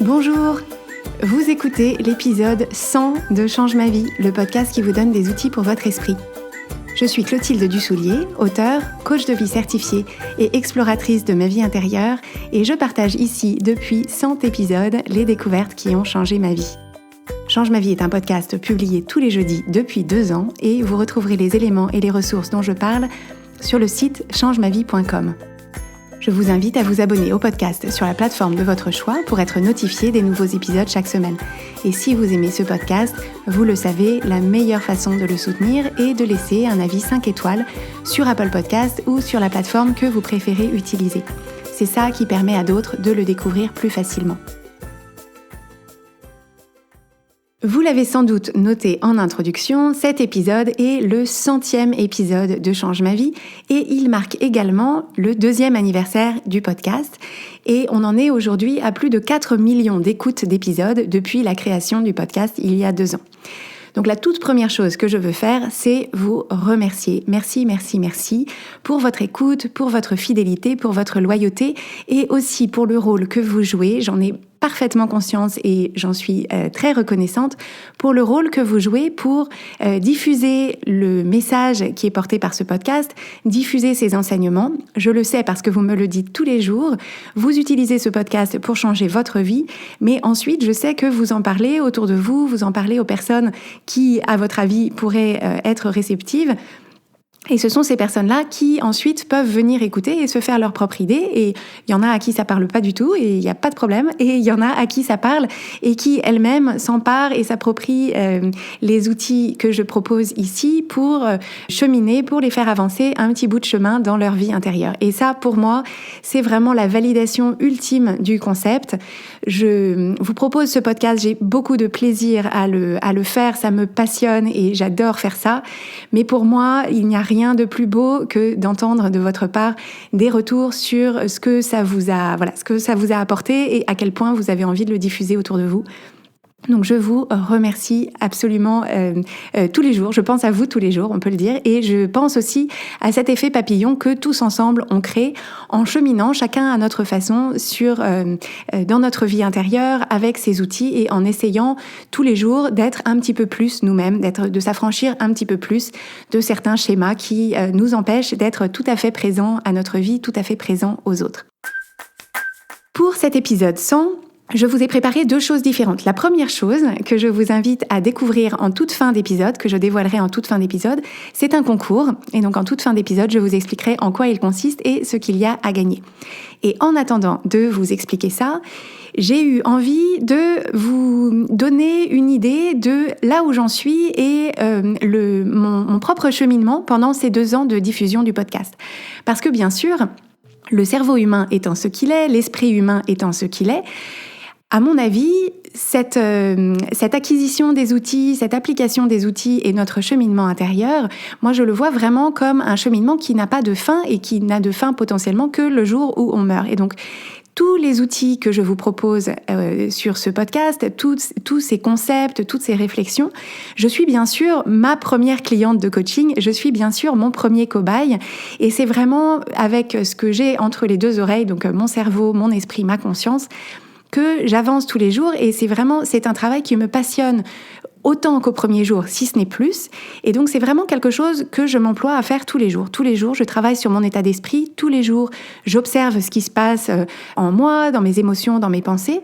Bonjour, vous écoutez l'épisode 100 de Change ma vie, le podcast qui vous donne des outils pour votre esprit. Je suis Clotilde Dussoulier, auteure, coach de vie certifiée et exploratrice de ma vie intérieure, et je partage ici depuis 100 épisodes les découvertes qui ont changé ma vie. Change ma vie est un podcast publié tous les jeudis depuis 2 ans et vous retrouverez les éléments et les ressources dont je parle sur le site changemavie.com. Je vous invite à vous abonner au podcast sur la plateforme de votre choix pour être notifié des nouveaux épisodes chaque semaine. Et si vous aimez ce podcast, vous le savez, la meilleure façon de le soutenir est de laisser un avis 5 étoiles sur Apple Podcast ou sur la plateforme que vous préférez utiliser. C'est ça qui permet à d'autres de le découvrir plus facilement. Vous l'avez sans doute noté en introduction, cet épisode est le 100e épisode de Change ma vie et il marque également le 2e anniversaire du podcast et on en est aujourd'hui à plus de 4 millions d'écoutes d'épisodes depuis la création du podcast il y a 2 ans. Donc la toute première chose que je veux faire, c'est vous remercier. Merci pour votre écoute, pour votre fidélité, pour votre loyauté et aussi pour le rôle que vous jouez. J'en ai parfaitement conscience et j'en suis très reconnaissante pour le rôle que vous jouez pour diffuser le message qui est porté par ce podcast, diffuser ces enseignements. Je le sais parce que vous me le dites tous les jours. Vous utilisez ce podcast pour changer votre vie, mais ensuite je sais que vous en parlez autour de vous, vous en parlez aux personnes qui, à votre avis, pourraient être réceptives. Et ce sont ces personnes-là qui ensuite peuvent venir écouter et se faire leur propre idée. Et il y en a à qui ça parle pas du tout et il n'y a pas de problème. Et il y en a à qui ça parle et qui elles-mêmes s'emparent et s'approprient les outils que je propose ici pour cheminer, pour les faire avancer un petit bout de chemin dans leur vie intérieure. Et ça, pour moi, c'est vraiment la validation ultime du concept. Je vous propose ce podcast, j'ai beaucoup de plaisir à le faire, ça me passionne et j'adore faire ça. Mais pour moi, il n'y a rien de plus beau que d'entendre de votre part des retours sur ce que ça vous a apporté et à quel point vous avez envie de le diffuser autour de vous. Donc je vous remercie absolument tous les jours, je pense à vous tous les jours, on peut le dire, et je pense aussi à cet effet papillon que tous ensemble on crée en cheminant chacun à notre façon dans notre vie intérieure avec ces outils et en essayant tous les jours d'être un petit peu plus nous-mêmes, de s'affranchir un petit peu plus de certains schémas qui nous empêchent d'être tout à fait présents à notre vie, tout à fait présents aux autres. Pour cet épisode 100, je vous ai préparé 2 choses différentes. La première chose que je vous invite à découvrir en toute fin d'épisode, que je dévoilerai en toute fin d'épisode, c'est un concours. Et donc en toute fin d'épisode, je vous expliquerai en quoi il consiste et ce qu'il y a à gagner. Et en attendant de vous expliquer ça, j'ai eu envie de vous donner une idée de là où j'en suis et mon propre cheminement pendant ces 2 ans de diffusion du podcast. Parce que bien sûr, le cerveau humain étant ce qu'il est, l'esprit humain étant ce qu'il est, à mon avis, cette acquisition des outils, cette application des outils et notre cheminement intérieur, moi je le vois vraiment comme un cheminement qui n'a pas de fin et qui n'a de fin potentiellement que le jour où on meurt. Et donc, tous les outils que je vous propose sur ce podcast, tous ces concepts, toutes ces réflexions, je suis bien sûr ma première cliente de coaching, je suis bien sûr mon premier cobaye et c'est vraiment avec ce que j'ai entre les 2 oreilles, donc mon cerveau, mon esprit, ma conscience, que j'avance tous les jours et c'est un travail qui me passionne autant qu'au premier jour, si ce n'est plus. Et donc, c'est vraiment quelque chose que je m'emploie à faire tous les jours. Tous les jours, je travaille sur mon état d'esprit. Tous les jours, j'observe ce qui se passe en moi, dans mes émotions, dans mes pensées.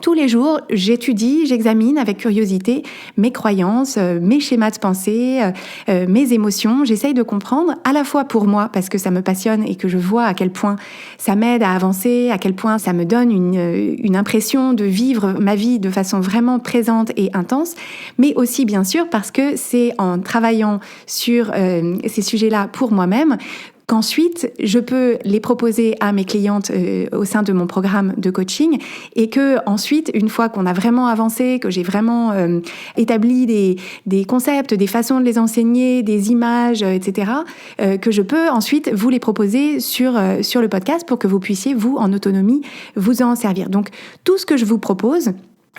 Tous les jours, j'étudie, j'examine avec curiosité mes croyances, mes schémas de pensée, mes émotions. J'essaye de comprendre à la fois pour moi, parce que ça me passionne et que je vois à quel point ça m'aide à avancer, à quel point ça me donne une impression de vivre ma vie de façon vraiment présente et intense, mais aussi bien sûr parce que c'est en travaillant sur ces sujets-là pour moi-même qu'ensuite, je peux les proposer à mes clientes au sein de mon programme de coaching et que ensuite, une fois qu'on a vraiment avancé, que j'ai vraiment établi des concepts, des façons de les enseigner, des images, etc., que je peux ensuite vous les proposer sur le podcast pour que vous puissiez, vous, en autonomie, vous en servir. Donc, tout ce que je vous propose,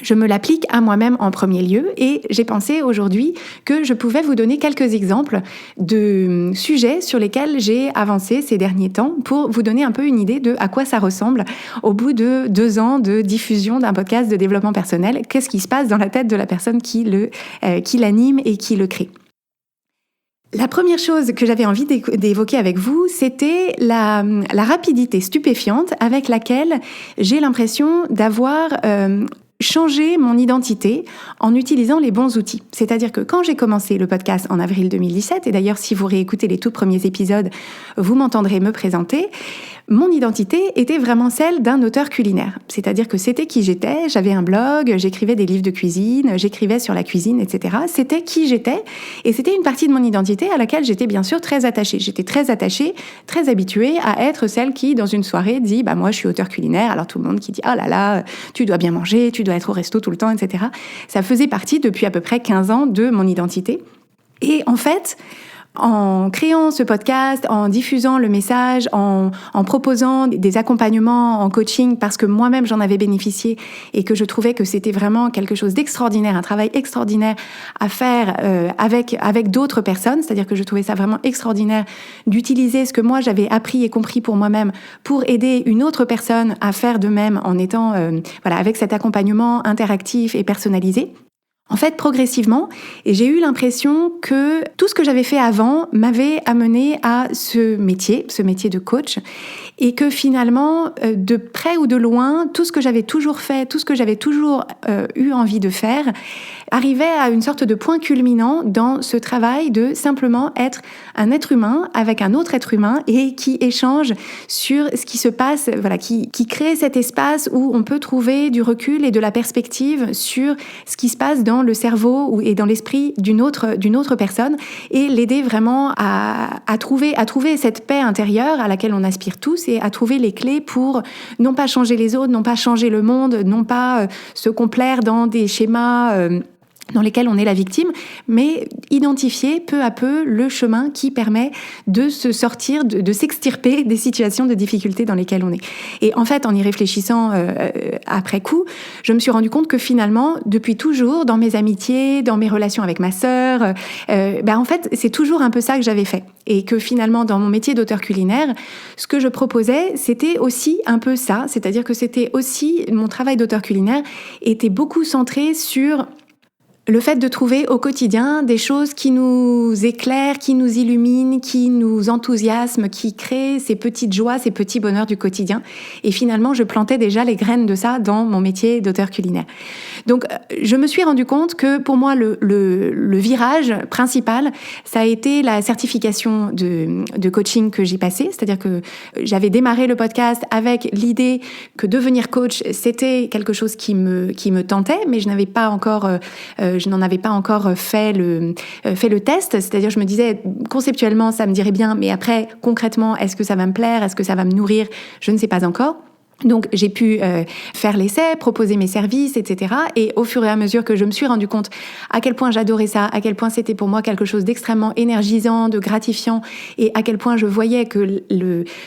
je me l'applique à moi-même en premier lieu et j'ai pensé aujourd'hui que je pouvais vous donner quelques exemples de sujets sur lesquels j'ai avancé ces derniers temps pour vous donner un peu une idée de à quoi ça ressemble au bout de 2 ans de diffusion d'un podcast de développement personnel. Qu'est-ce qui se passe dans la tête de la personne qui l'anime et qui le crée. La première chose que j'avais envie d'évoquer avec vous, c'était la rapidité stupéfiante avec laquelle j'ai l'impression d'avoir changé mon identité en utilisant les bons outils. C'est-à-dire que quand j'ai commencé le podcast en avril 2017, et d'ailleurs si vous réécoutez les tout premiers épisodes, vous m'entendrez me présenter, mon identité était vraiment celle d'un auteur culinaire. C'est-à-dire que c'était qui j'étais, j'avais un blog, j'écrivais des livres de cuisine, j'écrivais sur la cuisine, etc. C'était qui j'étais et c'était une partie de mon identité à laquelle j'étais bien sûr très attachée. J'étais très attachée, très habituée à être celle qui, dans une soirée, dit « bah moi je suis auteur culinaire », alors tout le monde qui dit « oh là là, tu dois bien manger, tu dois être au resto tout le temps, etc. » Ça faisait partie depuis à peu près 15 ans de mon identité. Et en fait, en créant ce podcast, en diffusant le message, en proposant des accompagnements en coaching parce que moi-même j'en avais bénéficié et que je trouvais que c'était vraiment quelque chose d'extraordinaire, un travail extraordinaire à faire avec d'autres personnes, c'est-à-dire que je trouvais ça vraiment extraordinaire d'utiliser ce que moi j'avais appris et compris pour moi-même pour aider une autre personne à faire de même en étant avec cet accompagnement interactif et personnalisé. En fait, progressivement, j'ai eu l'impression que tout ce que j'avais fait avant m'avait amené à ce métier de coach, et que finalement, de près ou de loin, tout ce que j'avais toujours fait, tout ce que j'avais toujours eu envie de faire, arrivait à une sorte de point culminant dans ce travail de simplement être un être humain avec un autre être humain et qui échange sur ce qui se passe, qui crée cet espace où on peut trouver du recul et de la perspective sur ce qui se passe dans le cerveau et dans l'esprit d'une autre personne et l'aider vraiment à trouver cette paix intérieure à laquelle on aspire tous et à trouver les clés pour non pas changer les autres, non pas changer le monde, non pas se complaire dans des schémas dans lesquels on est la victime, mais identifier peu à peu le chemin qui permet de se sortir, de s'extirper des situations de difficulté dans lesquelles on est. Et en fait, en y réfléchissant après coup, je me suis rendu compte que finalement, depuis toujours, dans mes amitiés, dans mes relations avec ma sœur, en fait, c'est toujours un peu ça que j'avais fait. Et que finalement, dans mon métier d'auteur culinaire, ce que je proposais, c'était aussi un peu ça, c'est-à-dire que c'était aussi, mon travail d'auteur culinaire était beaucoup centré sur le fait de trouver au quotidien des choses qui nous éclairent, qui nous illuminent, qui nous enthousiasment, qui créent ces petites joies, ces petits bonheurs du quotidien. Et finalement, je plantais déjà les graines de ça dans mon métier d'auteur culinaire. Donc, je me suis rendu compte que pour moi, le virage principal, ça a été la certification de coaching que j'ai passée. C'est-à-dire que j'avais démarré le podcast avec l'idée que devenir coach, c'était quelque chose qui me tentait, mais je n'en avais pas encore fait le test, c'est-à-dire je me disais conceptuellement ça me dirait bien, mais après concrètement est-ce que ça va me plaire, est-ce que ça va me nourrir, je ne sais pas encore. Donc j'ai pu faire l'essai, proposer mes services, etc. Et au fur et à mesure que je me suis rendu compte à quel point j'adorais ça, à quel point c'était pour moi quelque chose d'extrêmement énergisant, de gratifiant, et à quel point je voyais que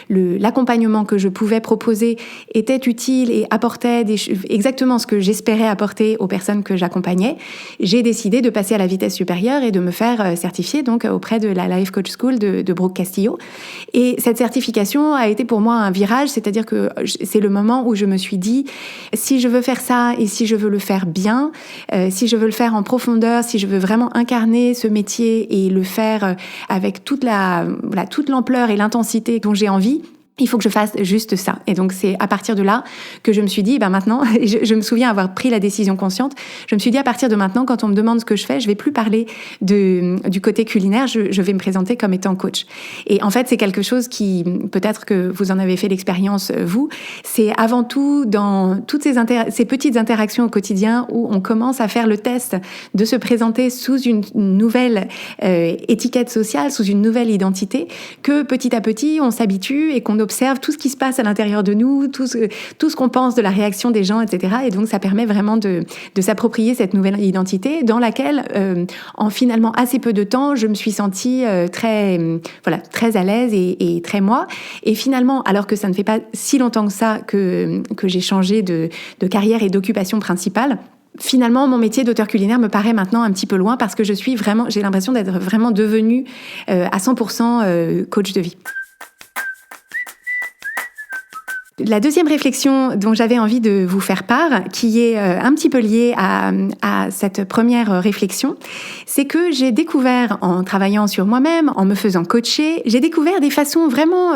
l'accompagnement que je pouvais proposer était utile et apportait exactement ce que j'espérais apporter aux personnes que j'accompagnais, j'ai décidé de passer à la vitesse supérieure et de me faire certifier donc auprès de la Life Coach School de Brooke Castillo. Et cette certification a été pour moi un virage, c'est-à-dire que c'est le moment où je me suis dit, si je veux faire ça et si je veux le faire bien, si je veux le faire en profondeur, si je veux vraiment incarner ce métier et le faire avec toute l'ampleur et l'intensité dont j'ai envie, il faut que je fasse juste ça. Et donc, c'est à partir de là que je me suis dit, maintenant, je me souviens avoir pris la décision consciente, je me suis dit, à partir de maintenant, quand on me demande ce que je fais, je vais plus parler du côté culinaire, je vais me présenter comme étant coach. Et en fait, c'est quelque chose qui, peut-être que vous en avez fait l'expérience, vous, c'est avant tout dans toutes ces petites interactions au quotidien où on commence à faire le test de se présenter sous une nouvelle étiquette sociale, sous une nouvelle identité, que petit à petit, on s'habitue et qu'on observe tout ce qui se passe à l'intérieur de nous, tout ce qu'on pense de la réaction des gens, etc. Et donc, ça permet vraiment de s'approprier cette nouvelle identité dans laquelle, en finalement assez peu de temps, je me suis sentie très à l'aise et très moi. Et finalement, alors que ça ne fait pas si longtemps que ça que j'ai changé de carrière et d'occupation principale, finalement, mon métier d'auteur culinaire me paraît maintenant un petit peu loin parce que j'ai l'impression d'être vraiment devenue à 100% coach de vie. La deuxième réflexion dont j'avais envie de vous faire part, qui est un petit peu liée à cette première réflexion, c'est que j'ai découvert, en travaillant sur moi-même, en me faisant coacher, j'ai découvert des façons vraiment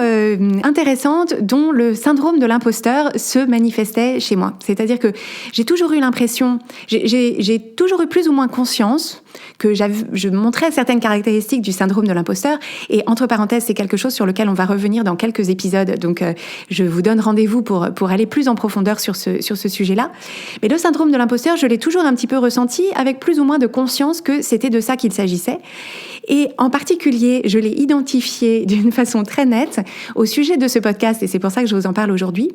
intéressantes dont le syndrome de l'imposteur se manifestait chez moi. C'est-à-dire que j'ai toujours eu l'impression, j'ai toujours eu plus ou moins conscience que je montrais certaines caractéristiques du syndrome de l'imposteur. Et entre parenthèses, c'est quelque chose sur lequel on va revenir dans quelques épisodes. Donc, je vous donne rendez-vous pour aller plus en profondeur sur ce sujet-là. Mais le syndrome de l'imposteur, je l'ai toujours un petit peu ressenti avec plus ou moins de conscience que c'était de ça qu'il s'agissait. Et en particulier, je l'ai identifié d'une façon très nette au sujet de ce podcast, et c'est pour ça que je vous en parle aujourd'hui,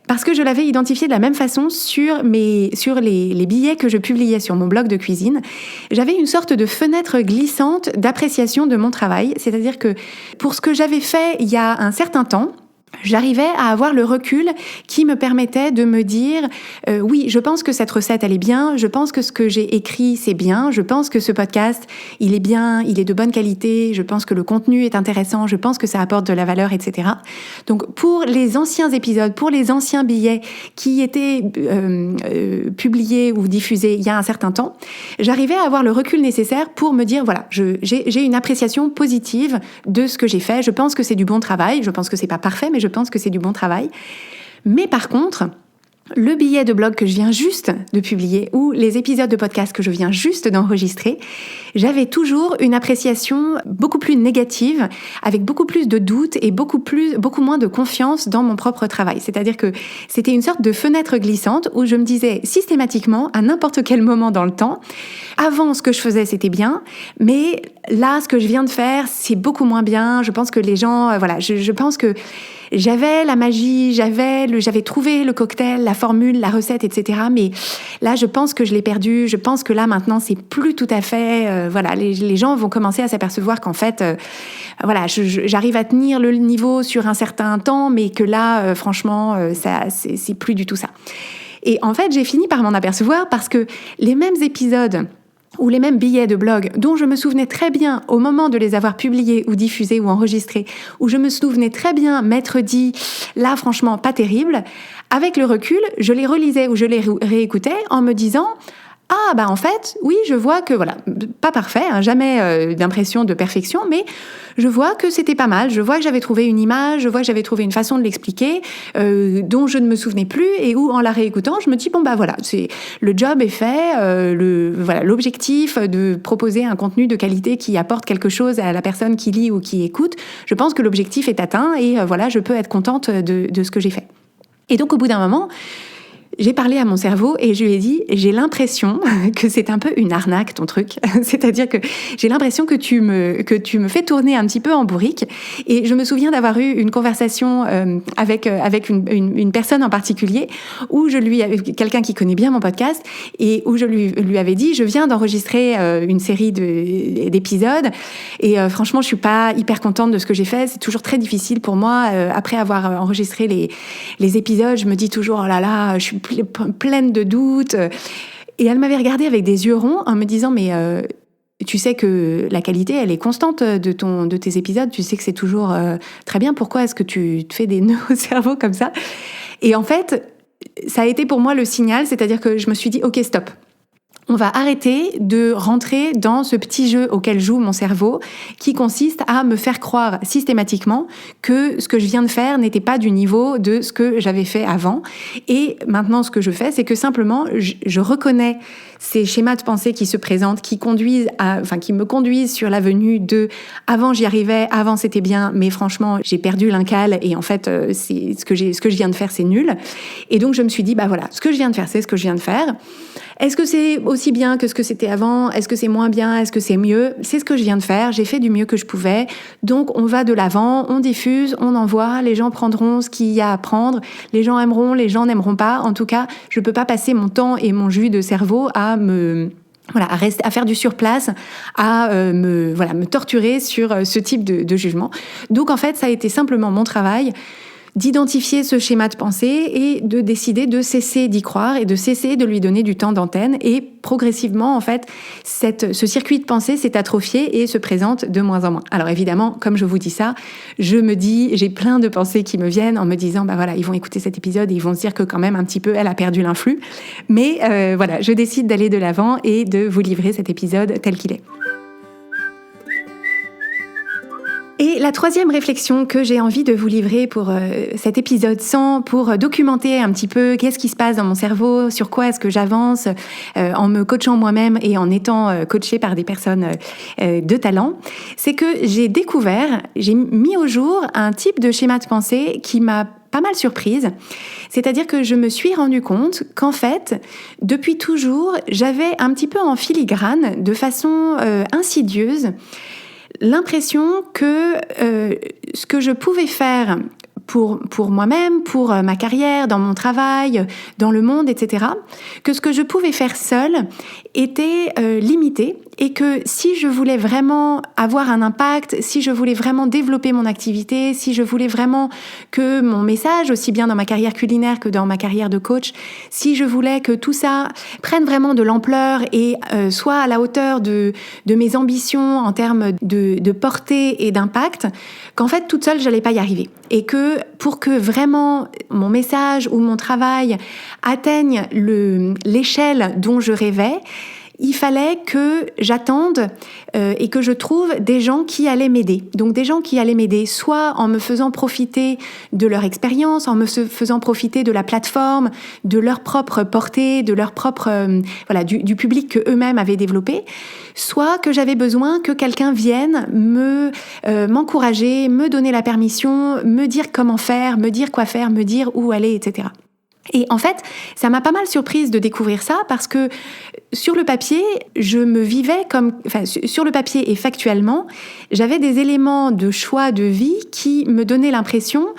parce que je l'avais identifié de la même façon sur les billets que je publiais sur mon blog de cuisine. J'avais une sorte de fenêtre glissante d'appréciation de mon travail, c'est-à-dire que pour ce que j'avais fait il y a un certain temps, j'arrivais à avoir le recul qui me permettait de me dire oui, je pense que cette recette elle est bien, je pense que ce que j'ai écrit c'est bien, je pense que ce podcast il est bien, il est de bonne qualité, je pense que le contenu est intéressant, je pense que ça apporte de la valeur, etc. Donc pour les anciens épisodes, pour les anciens billets qui étaient publiés ou diffusés il y a un certain temps, j'arrivais à avoir le recul nécessaire pour me dire voilà, j'ai une appréciation positive de ce que j'ai fait, je pense que c'est du bon travail, je pense que c'est pas parfait, mais je pense que c'est du bon travail. Mais par contre, le billet de blog que je viens juste de publier ou les épisodes de podcast que je viens juste d'enregistrer, j'avais toujours une appréciation beaucoup plus négative, avec beaucoup plus de doutes et beaucoup moins de confiance dans mon propre travail. C'est-à-dire que c'était une sorte de fenêtre glissante où je me disais systématiquement, à n'importe quel moment dans le temps, avant ce que je faisais c'était bien, mais là ce que je viens de faire c'est beaucoup moins bien. Je pense que les gens, je pense que j'avais la magie, j'avais trouvé le cocktail, la formule, la recette, etc. Mais là, je pense que je l'ai perdu. Je pense que là, maintenant, c'est plus tout à fait... les gens vont commencer à s'apercevoir qu'en fait, j'arrive à tenir le niveau sur un certain temps, mais que là, franchement, c'est plus du tout ça. Et en fait, j'ai fini par m'en apercevoir parce que les mêmes épisodes ou les mêmes billets de blog dont je me souvenais très bien au moment de les avoir publiés ou diffusés ou enregistrés, où je me souvenais très bien m'être dit « là, franchement, pas terrible », avec le recul, je les relisais ou je les réécoutais en me disant « ah, en fait, oui, je vois que, pas parfait, jamais d'impression de perfection, mais je vois que c'était pas mal, je vois que j'avais trouvé une image, je vois que j'avais trouvé une façon de l'expliquer dont je ne me souvenais plus et où, en la réécoutant, je me dis, le job est fait, l'objectif de proposer un contenu de qualité qui apporte quelque chose à la personne qui lit ou qui écoute, je pense que l'objectif est atteint et je peux être contente de ce que j'ai fait. Et donc, au bout d'un moment, j'ai parlé à mon cerveau et je lui ai dit, j'ai l'impression que c'est un peu une arnaque ton truc. C'est-à-dire que j'ai l'impression que tu me fais tourner un petit peu en bourrique. Et je me souviens d'avoir eu une conversation avec une personne en particulier où quelqu'un qui connaît bien mon podcast et où je lui avais dit, je viens d'enregistrer une série d'épisodes et franchement, je suis pas hyper contente de ce que j'ai fait. C'est toujours très difficile pour moi. Après avoir enregistré les épisodes, je me dis toujours, oh là là, je suis pleine de doutes. Et elle m'avait regardée avec des yeux ronds en me disant, mais tu sais que la qualité, elle est constante de tes épisodes, tu sais que c'est toujours très bien, pourquoi est-ce que tu te fais des nœuds au cerveau comme ça ? Et en fait, ça a été pour moi le signal, c'est-à-dire que je me suis dit, ok, stop. On va arrêter de rentrer dans ce petit jeu auquel joue mon cerveau qui consiste à me faire croire systématiquement que ce que je viens de faire n'était pas du niveau de ce que j'avais fait avant. Et maintenant, ce que je fais, c'est que simplement, je reconnais ces schémas de pensée qui se présentent, qui me conduisent sur l'avenue de avant j'y arrivais, avant c'était bien, mais franchement j'ai perdu l'incal et en fait c'est ce que je viens de faire c'est nul. Et donc je me suis dit ce que je viens de faire c'est ce que je viens de faire. Est-ce que c'est aussi bien que ce que c'était avant ? Est-ce que c'est moins bien ? Est-ce que c'est mieux ? C'est ce que je viens de faire, j'ai fait du mieux que je pouvais. Donc on va de l'avant, on diffuse, on envoie, les gens prendront ce qu'il y a à prendre, les gens aimeront, les gens n'aimeront pas. En tout cas, je peux pas passer mon temps et mon jus de cerveau à faire du surplace, à me torturer sur ce type de jugement. Donc en fait, ça a été simplement mon travail d'identifier ce schéma de pensée et de décider de cesser d'y croire et de cesser de lui donner du temps d'antenne. Et progressivement, en fait, ce circuit de pensée s'est atrophié et se présente de moins en moins. Alors évidemment, comme je vous dis ça, je me dis, j'ai plein de pensées qui me viennent en me disant, voilà, ils vont écouter cet épisode et ils vont se dire que quand même un petit peu, elle a perdu l'influx. Mais voilà, je décide d'aller de l'avant et de vous livrer cet épisode tel qu'il est. Et la troisième réflexion que j'ai envie de vous livrer pour cet épisode 100, pour documenter un petit peu qu'est-ce qui se passe dans mon cerveau, sur quoi est-ce que j'avance en me coachant moi-même et en étant coachée par des personnes de talent, c'est que j'ai mis au jour un type de schéma de pensée qui m'a pas mal surprise. C'est-à-dire que je me suis rendu compte qu'en fait, depuis toujours, j'avais un petit peu en filigrane, de façon insidieuse, l'impression que ce que je pouvais faire pour moi-même, pour ma carrière, dans mon travail, dans le monde, etc., que ce que je pouvais faire seule était limité et que si je voulais vraiment avoir un impact, si je voulais vraiment développer mon activité, si je voulais vraiment que mon message, aussi bien dans ma carrière culinaire que dans ma carrière de coach, si je voulais que tout ça prenne vraiment de l'ampleur et soit à la hauteur de mes ambitions en termes de portée et d'impact, qu'en fait, toute seule, j'allais pas y arriver. Et que pour que vraiment mon message ou mon travail atteigne l'échelle dont je rêvais, il fallait que j'attende et que je trouve des gens qui allaient m'aider. Donc des gens qui allaient m'aider soit en me faisant profiter de leur expérience, en me faisant profiter de la plateforme, de leur propre portée, de leur propre du public que eux-mêmes avaient développé, soit que j'avais besoin que quelqu'un vienne m'encourager, me donner la permission, me dire comment faire, me dire quoi faire, me dire où aller, etc. Et en fait, ça m'a pas mal surprise de découvrir ça parce que sur le papier, sur le papier et factuellement, j'avais des éléments de choix de vie qui me donnaient l'impression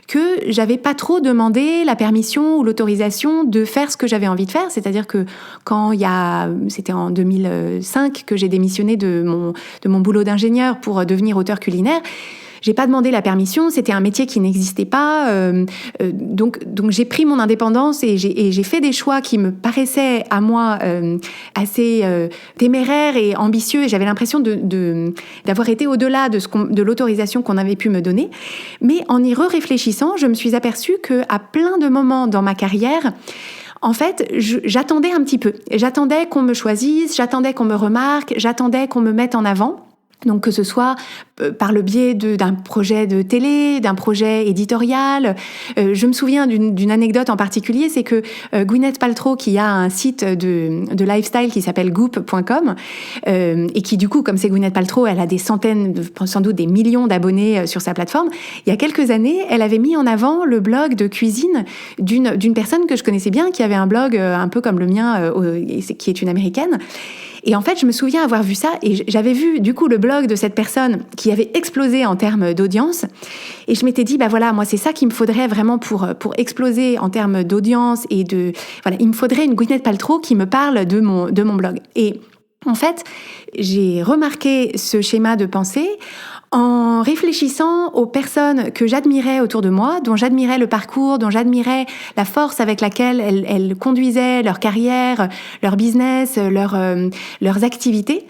que j'avais pas trop demandé la permission ou l'autorisation de faire ce que j'avais envie de faire. C'est-à-dire que c'était en 2005 que j'ai démissionné de mon boulot d'ingénieur pour devenir auteur culinaire. J'ai pas demandé la permission, c'était un métier qui n'existait pas, donc j'ai pris mon indépendance et j'ai fait des choix qui me paraissaient à moi assez téméraires et ambitieux, et j'avais l'impression d'avoir été au-delà de l'autorisation qu'on avait pu me donner. Mais en y réfléchissant, je me suis aperçue qu'à plein de moments dans ma carrière, en fait, j'attendais un petit peu. J'attendais qu'on me choisisse, j'attendais qu'on me remarque, j'attendais qu'on me mette en avant. Donc que ce soit par le biais d'un projet de télé, d'un projet éditorial. Je me souviens d'une anecdote en particulier, c'est que Gwyneth Paltrow, qui a un site de lifestyle qui s'appelle goop.com, et qui du coup, comme c'est Gwyneth Paltrow, elle a des centaines, sans doute des millions d'abonnés sur sa plateforme. Il y a quelques années, elle avait mis en avant le blog de cuisine d'une personne que je connaissais bien, qui avait un blog un peu comme le mien, qui est une Américaine. Et en fait, je me souviens avoir vu ça et j'avais vu du coup le blog de cette personne qui avait explosé en termes d'audience. Et je m'étais dit, moi, c'est ça qu'il me faudrait vraiment pour exploser en termes d'audience et il me faudrait une Gwyneth Paltrow qui me parle de mon blog. Et en fait, j'ai remarqué ce schéma de pensée en réfléchissant aux personnes que j'admirais autour de moi, dont j'admirais le parcours, dont j'admirais la force avec laquelle elles conduisaient leur carrière, leur business, leurs activités.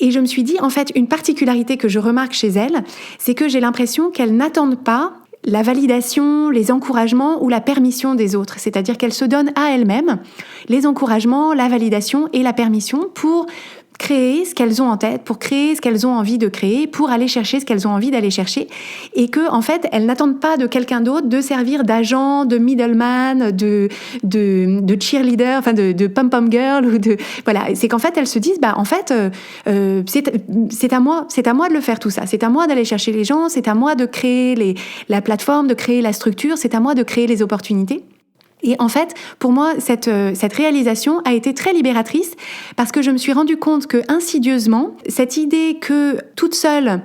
Et je me suis dit, en fait, une particularité que je remarque chez elles, c'est que j'ai l'impression qu'elles n'attendent pas la validation, les encouragements ou la permission des autres. C'est-à-dire qu'elles se donnent à elles-mêmes les encouragements, la validation et la permission pour créer ce qu'elles ont en tête, pour créer ce qu'elles ont envie de créer, pour aller chercher ce qu'elles ont envie d'aller chercher, et que en fait elles n'attendent pas de quelqu'un d'autre de servir d'agent, de middleman, de cheerleader, enfin de pom-pom girl, ou c'est qu'en fait elles se disent c'est à moi de le faire tout ça, c'est à moi d'aller chercher les gens, c'est à moi de créer la plateforme, de créer la structure, c'est à moi de créer les opportunités. Et en fait, pour moi, cette réalisation a été très libératrice parce que je me suis rendu compte que insidieusement, cette idée que toute seule,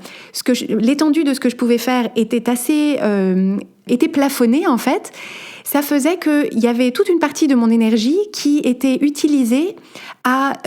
l'étendue de ce que je pouvais faire était plafonnée en fait. Ça faisait qu'il y avait toute une partie de mon énergie qui était utilisée à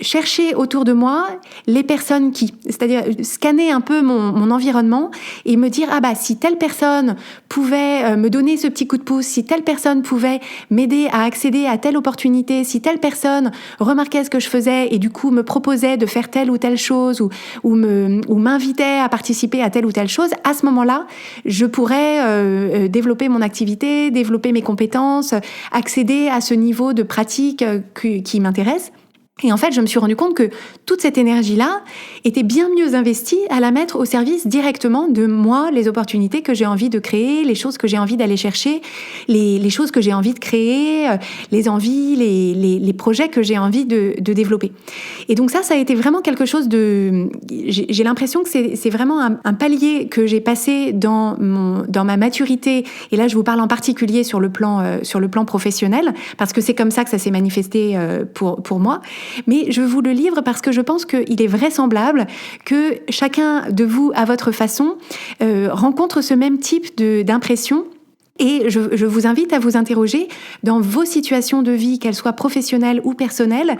chercher autour de moi les personnes c'est-à-dire scanner un peu mon environnement et me dire si telle personne pouvait me donner ce petit coup de pouce, si telle personne pouvait m'aider à accéder à telle opportunité, si telle personne remarquait ce que je faisais et du coup me proposait de faire telle ou telle chose ou m'invitait à participer à telle ou telle chose, à ce moment-là, je pourrais développer mon activité, développer mes compétences, accéder à ce niveau de pratique qui m'intéresse. Et en fait, je me suis rendu compte que toute cette énergie-là était bien mieux investie à la mettre au service directement de moi, les opportunités que j'ai envie de créer, les choses que j'ai envie d'aller chercher, les choses que j'ai envie de créer, les envies, les projets que j'ai envie de développer. Et donc ça a été vraiment quelque chose de... J'ai l'impression que c'est vraiment un palier que j'ai passé dans ma maturité. Et là, je vous parle en particulier sur le plan professionnel, parce que c'est comme ça que ça s'est manifesté pour moi. Mais je vous le livre parce que je pense qu'il est vraisemblable que chacun de vous, à votre façon, rencontre ce même type d'impression. Et je vous invite à vous interroger dans vos situations de vie, qu'elles soient professionnelles ou personnelles.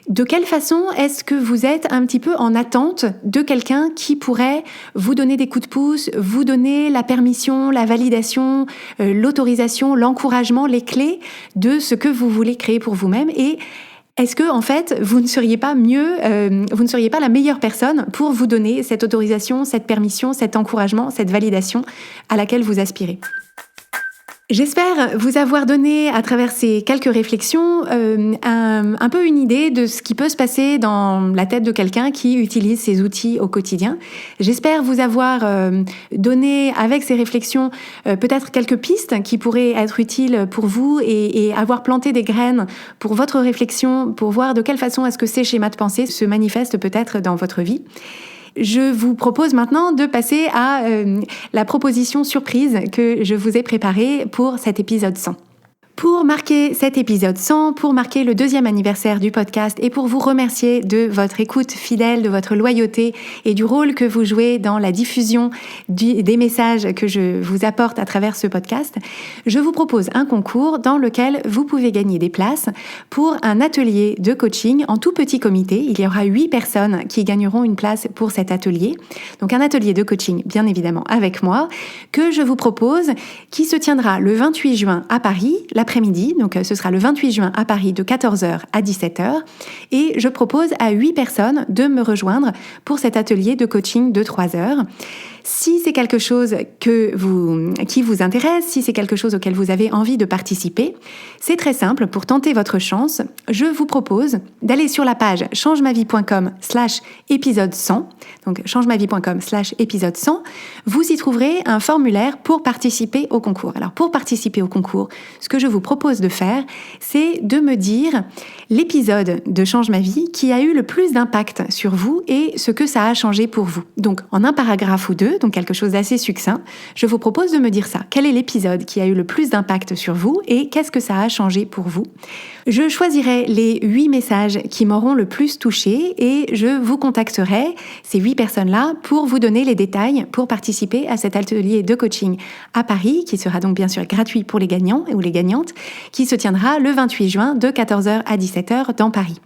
De quelle façon est-ce que vous êtes un petit peu en attente de quelqu'un qui pourrait vous donner des coups de pouce, vous donner la permission, la validation, l'autorisation, l'encouragement, les clés de ce que vous voulez créer pour vous-même? Et est-ce que, en fait, vous ne seriez pas la meilleure personne pour vous donner cette autorisation, cette permission, cet encouragement, cette validation à laquelle vous aspirez? J'espère vous avoir donné, à travers ces quelques réflexions, un peu une idée de ce qui peut se passer dans la tête de quelqu'un qui utilise ces outils au quotidien. J'espère vous avoir donné, avec ces réflexions, peut-être quelques pistes qui pourraient être utiles pour vous et avoir planté des graines pour votre réflexion, pour voir de quelle façon est-ce que ces schémas de pensée se manifestent peut-être dans votre vie. Je vous propose maintenant de passer à la proposition surprise que je vous ai préparée pour cet épisode 100. Pour marquer cet épisode 100, pour marquer le 2e anniversaire du podcast et pour vous remercier de votre écoute fidèle, de votre loyauté et du rôle que vous jouez dans la diffusion des messages que je vous apporte à travers ce podcast, je vous propose un concours dans lequel vous pouvez gagner des places pour un atelier de coaching en tout petit comité. Il y aura 8 personnes qui gagneront une place pour cet atelier. Donc un atelier de coaching, bien évidemment, avec moi, que je vous propose, qui se tiendra le 28 juin à Paris, l'après-midi, donc ce sera le 28 juin à Paris de 14h à 17h, et je propose à 8 personnes de me rejoindre pour cet atelier de coaching de 3 heures. Si c'est quelque chose qui vous intéresse, si c'est quelque chose auquel vous avez envie de participer, c'est très simple. Pour tenter votre chance, je vous propose d'aller sur la page changemavie.com/épisode 100. Donc changemavie.com/épisode 100. Vous y trouverez un formulaire pour participer au concours. Alors pour participer au concours, ce que je vous propose de faire, c'est de me dire l'épisode de Change ma vie qui a eu le plus d'impact sur vous et ce que ça a changé pour vous. Donc en un paragraphe ou deux, donc quelque chose d'assez succinct, je vous propose de me dire ça. Quel est l'épisode qui a eu le plus d'impact sur vous et qu'est-ce que ça a changé pour vous? Je choisirai les 8 messages qui m'auront le plus touché et je vous contacterai, ces 8 personnes-là, pour vous donner les détails pour participer à cet atelier de coaching à Paris, qui sera donc bien sûr gratuit pour les gagnants ou les gagnantes, qui se tiendra le 28 juin de 14h à 17h dans Paris.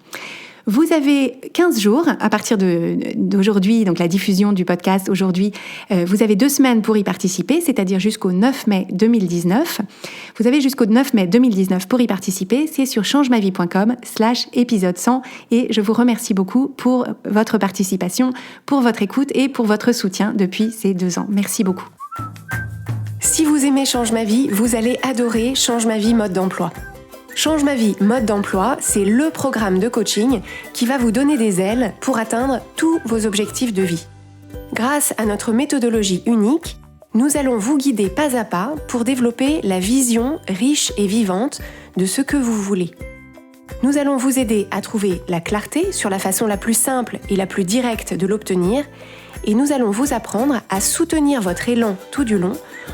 Vous avez 15 jours à partir d'aujourd'hui, donc la diffusion du podcast aujourd'hui, vous avez 2 semaines pour y participer, c'est-à-dire jusqu'au 9 mai 2019. Vous avez jusqu'au 9 mai 2019 pour y participer, c'est sur changemavie.com/épisode 100 et je vous remercie beaucoup pour votre participation, pour votre écoute et pour votre soutien depuis ces 2 ans. Merci beaucoup. Si vous aimez Change ma vie, vous allez adorer Change ma vie mode d'emploi. Change ma vie mode d'emploi, c'est le programme de coaching qui va vous donner des ailes pour atteindre tous vos objectifs de vie. Grâce à notre méthodologie unique, nous allons vous guider pas à pas pour développer la vision riche et vivante de ce que vous voulez. Nous allons vous aider à trouver la clarté sur la façon la plus simple et la plus directe de l'obtenir et nous allons vous apprendre à soutenir votre élan tout du long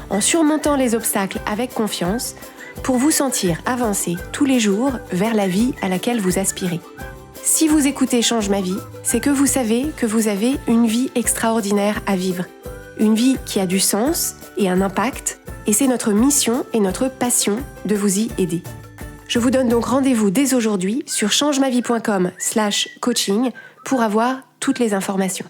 en surmontant les obstacles avec confiance pour vous sentir avancer tous les jours vers la vie à laquelle vous aspirez. Si vous écoutez Change ma vie, c'est que vous savez que vous avez une vie extraordinaire à vivre. Une vie qui a du sens et un impact, et c'est notre mission et notre passion de vous y aider. Je vous donne donc rendez-vous dès aujourd'hui sur changemavie.com/coaching pour avoir toutes les informations.